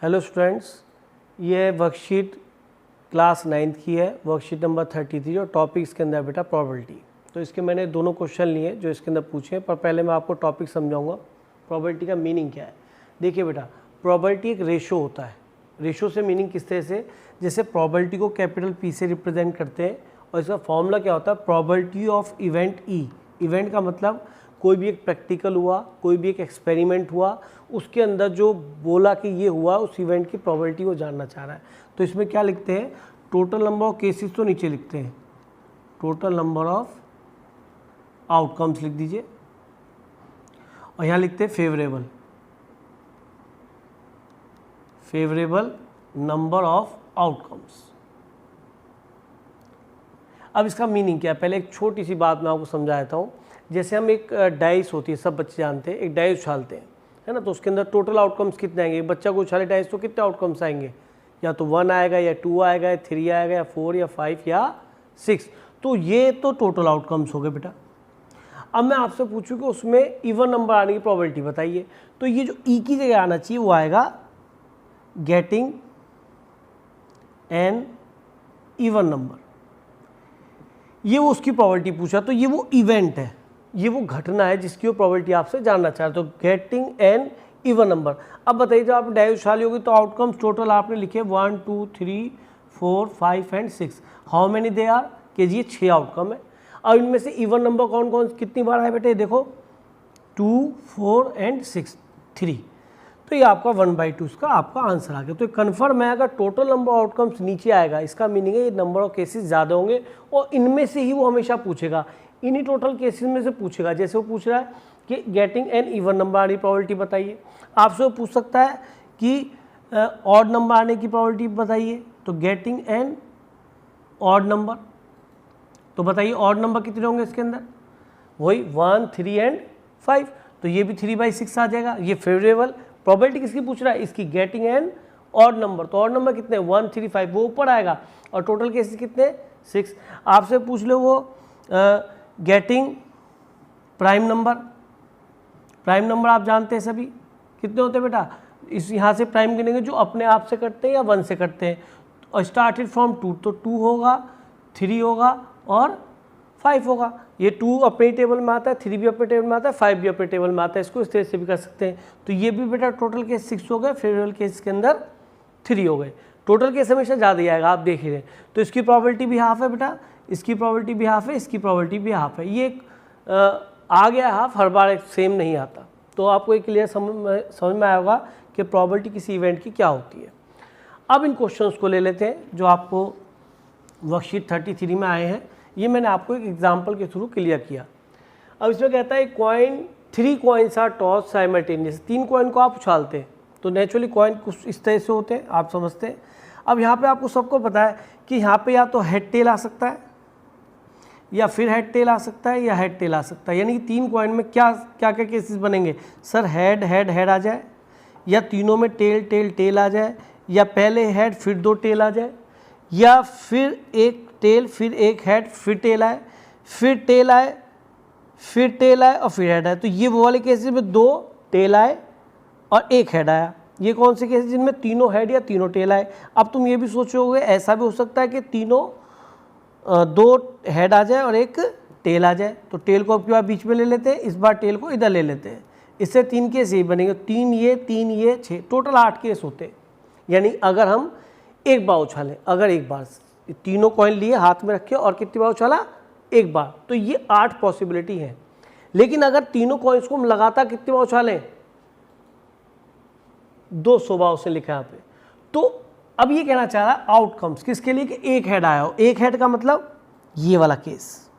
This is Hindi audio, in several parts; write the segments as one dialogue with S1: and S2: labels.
S1: हेलो स्टूडेंट्स, ये वर्कशीट क्लास 9th की है, वर्कशीट नंबर 33 और टॉपिक इसके अंदर बेटा प्रोबेबिलिटी। तो इसके मैंने दोनों क्वेश्चन लिए जो इसके अंदर पूछे हैं, पर पहले मैं आपको टॉपिक समझाऊंगा प्रोबेबिलिटी का मीनिंग क्या है। देखिए बेटा, प्रोबेबिलिटी एक रेशो होता है। रेशो से मीनिंग किस तरह से, जैसे प्रोबेबिलिटी को कैपिटल P से रिप्रेजेंट करते हैं और इसका फॉर्मूला क्या होता है, probability of event E। Event का मतलब कोई भी एक प्रैक्टिकल हुआ, कोई भी एक एक्सपेरिमेंट हुआ, उसके अंदर जो बोला कि ये हुआ, उस इवेंट की प्रोबेबिलिटी को जानना चाह रहा है। तो इसमें क्या लिखते हैं, टोटल नंबर ऑफ केसेस तो नीचे लिखते हैं, टोटल नंबर ऑफ आउटकम्स लिख दीजिए और यहाँ लिखते हैं favourable, favourable number of outcomes. अब इसका मीनिंग क्या है, पहले एक छोटी सी बात मैं आपको समझा देता हूँ। जैसे हम एक डाइस होती है, सब बच्चे जानते हैं, एक डाइस उछालते हैं, है ना, तो उसके अंदर टोटल आउटकम्स कितने आएंगे। एक बच्चा को उछाले डाइस तो कितने आउटकम्स आएंगे, या तो 1 आएगा, या 2 आएगा, या 3 आएगा, या 4 या 5 या 6। तो ये तो टोटल आउटकम्स हो गए बेटा। अब मैं आपसे पूछूं कि उसमें इवन नंबर आने की प्रोबेबिलिटी बताइए, तो ये जो ई की जगह आना चाहिए वो आएगा गेटिंग एन इवन नंबर। ये वो उसकी प्रोबेबिलिटी पूछा, तो ये वो इवेंट है, ये वो घटना है जिसकी वो प्रोबेबिलिटी आपसे जानना चाह रहे। तो गेटिंग एन इवन नंबर। अब बताइए, जब आप डाइस उछाली होगी तो आउटकम्स टोटल आपने लिखे 1 2 3 4 5 and 6। How many they are, कि ये 6 आउटकम है। अब इनमें से इवन नंबर कौन कौन कितनी बार है बेटे, देखो 2 4 एंड 6 3। तो ये आपका 1/2 इसका आपका आंसर आ गया। तो कन्फर्म है, अगर टोटल नंबर आउटकम्स नीचे आएगा, इसका मीनिंग है ये नंबर ऑफ केसेस ज़्यादा होंगे और इनमें से ही वो हमेशा पूछेगा, इन्हीं टोटल केसेस में से पूछेगा। जैसे वो पूछ रहा है कि गेटिंग एन इवन नंबर आने की प्रोबेबिलिटी बताइए, आपसे वो पूछ सकता है कि ऑड नंबर आने की प्रोबेबिलिटी बताइए, तो गेटिंग एन ऑड नंबर। तो बताइए ऑड नंबर कितने होंगे इसके अंदर, वही 1 3 एंड 5, तो ये भी 3/6 आ जाएगा। ये फेवरेबल प्रोबेबिलिटी किसकी पूछ रहा है, इसकी, गेटिंग एन ऑड नंबर। तो ऑड नंबर कितने, 1 3 5, वो ऊपर आएगा और टोटल केसेस कितने 6। आपसे पूछ लो वो getting prime number. Prime number आप जानते हैं सभी कितने होते हैं बेटा, इस यहाँ से प्राइम गिनेंगे जो अपने आप से करते हैं या 1 से करते हैं। और स्टार्टेड फ्रॉम 2, तो 2 होगा, 3 होगा और 5 होगा। ये 2 अपने टेबल में आता है, 3 भी अपने टेबल में आता है, 5 भी अपने टेबल में आता है। इसको इस तरह से भी कर सकते हैं। तो ये भी बेटा टोटल केस 6 हो गए, फेवरेबल केस के अंदर 3 हो गए। टोटल केस हमेशा ज़्यादा ही आएगा, आप देख ही रहे। तो इसकी प्रोबेबिलिटी भी हाफ है बेटा, इसकी प्रोबेबिलिटी भी हाफ है, इसकी प्रोबेबिलिटी भी हाफ है। ये आ गया हाफ, हर बार एक सेम नहीं आता। तो आपको एक क्लियर समझ में आया होगा कि प्रोबेबिलिटी किसी इवेंट की क्या होती है। अब इन क्वेश्चंस को ले लेते हैं जो आपको वर्कशीट 33 में आए हैं। ये मैंने आपको एक एग्जाम्पल के थ्रू क्लियर किया। अब इसमें कहता है coin 3 coins are toss simultaneous. 3 coin को आप उछालते हैं, तो नेचुरली कॉइन कुछ इस तरह से होते हैं, आप समझते हैं। अब यहाँ पे आपको सबको पता है कि यहाँ पे या तो हेड टेल आ सकता है, या फिर हेड टेल आ सकता है, या हेड टेल आ सकता है। यानी कि 3 कॉइन में क्या क्या क्या केसेस बनेंगे, सर हेड हेड हेड आ जाए, या तीनों में टेल टेल टेल आ जाए, या पहले हेड फिर 2 टेल आ जाए, या फिर एक टेल फिर एक हेड फिर टेल आए, फिर टेल आए, फिर टेल आए और फिर हेड आए। तो ये वो वाले केसेस में 2 टेल आए और 1 हेड आया। ये कौन से केसेस जिनमें तीनों हेड या तीनों टेल आए। अब तुम ये भी सोचोगे, ऐसा भी हो सकता है कि तीनों 2 हेड आ जाए और 1 टेल आ जाए। तो टेल को अब की बार बीच में ले लेते हैं, इस बार टेल को इधर ले लेते हैं। इससे 3 केस यही बनेंगे, 3 ये 6, टोटल 8 केस होते हैं। यानी अगर हम एक बार उछालें, अगर एक बार तीनों कॉइन लिए हाथ में रखे और कितनी बार उछाला, एक बार, तो ये 8 पॉसिबिलिटी है। लेकिन अगर तीनों कॉइन्स को हम लगातार कितनी बार उछालें, 200 बार उसने लिखा यहाँ पे। तो अब ये कहना चाह रहा है आउटकम्स किसके लिए, कि 1 हेड आया हो। 1 हेड का मतलब ये वाला केस,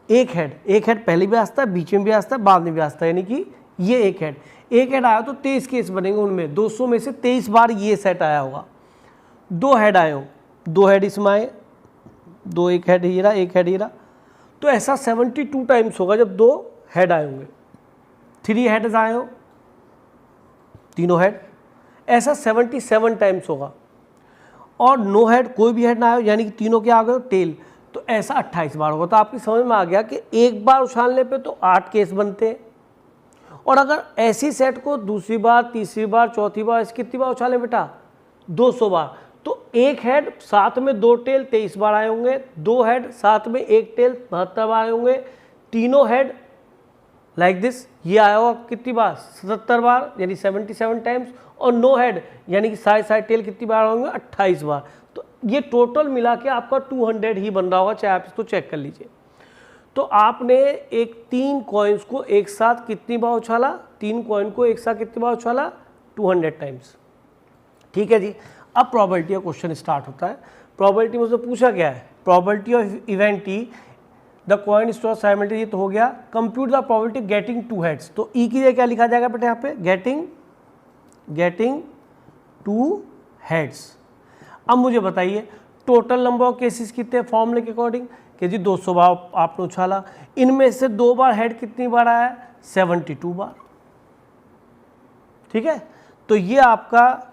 S1: 1 हेड पहले भी आता है, बीच में भी आता है, बाद में भी आता है। यानी कि ये 1 हेड आया तो 23 केस बनेंगे। उनमें 200 में से 23 बार ये सेट आया होगा। 2 हेड आए हो, 2 हेड इसमें आए, 2 1 हेड ये रहा, 1 हेड ये रहा, तो ऐसा 72 टाइम्स होगा जब 2 हेड आए होंगे। 3 हेड्स आए हो, तीनों हेड, ऐसा 77 टाइम्स होगा। और नो हेड, कोई भी हेड ना आए, यानी कि तीनों के आ गए टेल, तो ऐसा 28 बार होगा। तो आपकी समझ में आ गया कि एक बार उछालने पे तो 8 केस बनते हैं और अगर ऐसी सेट को दूसरी बार, तीसरी बार, चौथी बार, इसकी कितनी बार उछालें बेटा? 200 बार। तो एक हेड साथ में 2 टेल 23 बार आए होंगे, 2 हेड साथ में 1 टेल 72 बार आए होंगे, तीनों हेड लाइक दिस ये आया होगा कितनी बार? 77 बार, यानी 77 टाइम्स, और 9 हेड यानी कि साइड टेल कितनी बार होंगे? 28 बार। तो ये टोटल मिला के आपका 200 ही बन रहा होगा, चाहे आप इसको चेक कर लीजिए। तो आपने एक 3 कॉइन्स को एक साथ कितनी बार उछाला? 3 कॉइन को एक साथ कितनी बार उछाला? 200 टाइम्स। ठीक है जी। अब प्रोबेबिलिटी का क्वेश्चन स्टार्ट होता है। प्रोबेबिलिटी में उसने पूछा क्या है? Probability of event T the coin is toss simultaneously, ये तो हो गया। Compute the probability getting 2 heads, तो ई की जगह क्या लिखा जाएगा बेटा यहाँ पे? Getting 2 heads. अब मुझे बताइए टोटल नंबर ऑफ केसेस कितने? फॉर्मूले के अकॉर्डिंग कि जी 200 बार आपने उछाला, इनमें से 2 बार हेड कितनी बार आया? 72 बार। ठीक है, तो ये आपका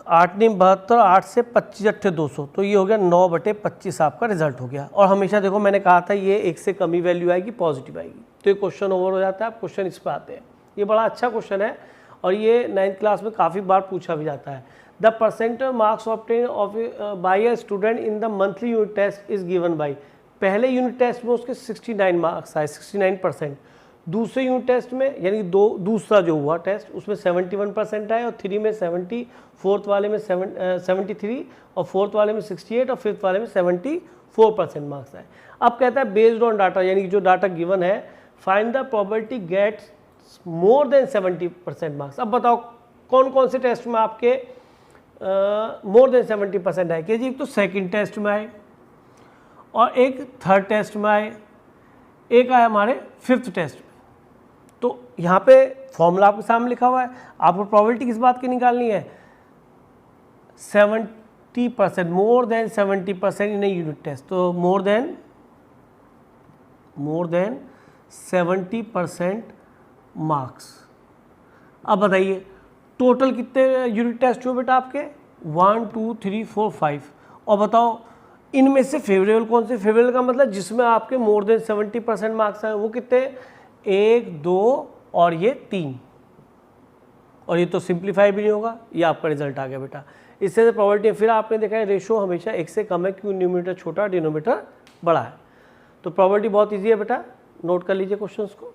S1: 8 9 72, 8 से 25 8 200, तो ये हो गया 9/25 आपका रिजल्ट हो गया। और हमेशा देखो मैंने कहा था ये एक से कम ही वैल्यू आएगी, पॉजिटिव आएगी, तो ये क्वेश्चन ओवर हो जाता है। आप क्वेश्चन इस पर आते हैं। ये बड़ा अच्छा क्वेश्चन है और ये 9th क्लास में काफ़ी बार पूछा भी जाता है। The percentage marks obtain of by a student in the monthly unit test is given by, पहले यूनिट टेस्ट में उसके 69 मार्क्स आए, 69%। दूसरे यूनिट टेस्ट में यानी दूसरा जो हुआ टेस्ट उसमें 71% आए, और 3 में 70, फोर्थ वाले में 73, और फोर्थ वाले में 68, और फिफ्थ वाले में 74% मार्क्स आए। अब कहता है बेस्ड ऑन डाटा, यानी कि जो डाटा गिवन है, find the probability gets more than 70% marks. अब बताओ कौन कौन से टेस्ट में आपके मोर देन 70% आए? कि जी एक तो सेकंड टेस्ट में आए, और एक थर्ड टेस्ट में आए, एक आया हमारे फिफ्थ टेस्ट में। तो यहाँ पे फॉर्मूला आपके सामने लिखा हुआ है, आपको प्रोबेबिलिटी किस बात की निकालनी है? 70%, मोर than 70% in a unit test. तो मोर देन 70% मार्क्स। अब बताइए टोटल कितने यूनिट टेस्ट हुए बेटा आपके? 1 2 3 4 5। और बताओ इनमें से फेवरेबल कौन से? फेवरेबल का मतलब जिसमें आपके मोर देन 70% मार्क्स आए, वो कितने? 1 2 और ये 3। और ये तो सिंप्लीफाई भी नहीं होगा, ये आपका रिजल्ट आ गया बेटा। इससे से प्रोबेबिलिटी, फिर आपने देखा है रेशो हमेशा 1 से कम है, क्योंकि न्यूमरेटर छोटा डिनोमिनेटर बड़ा है। तो प्रोबेबिलिटी बहुत ईजी है बेटा, नोट कर लीजिए क्वेश्चंस को।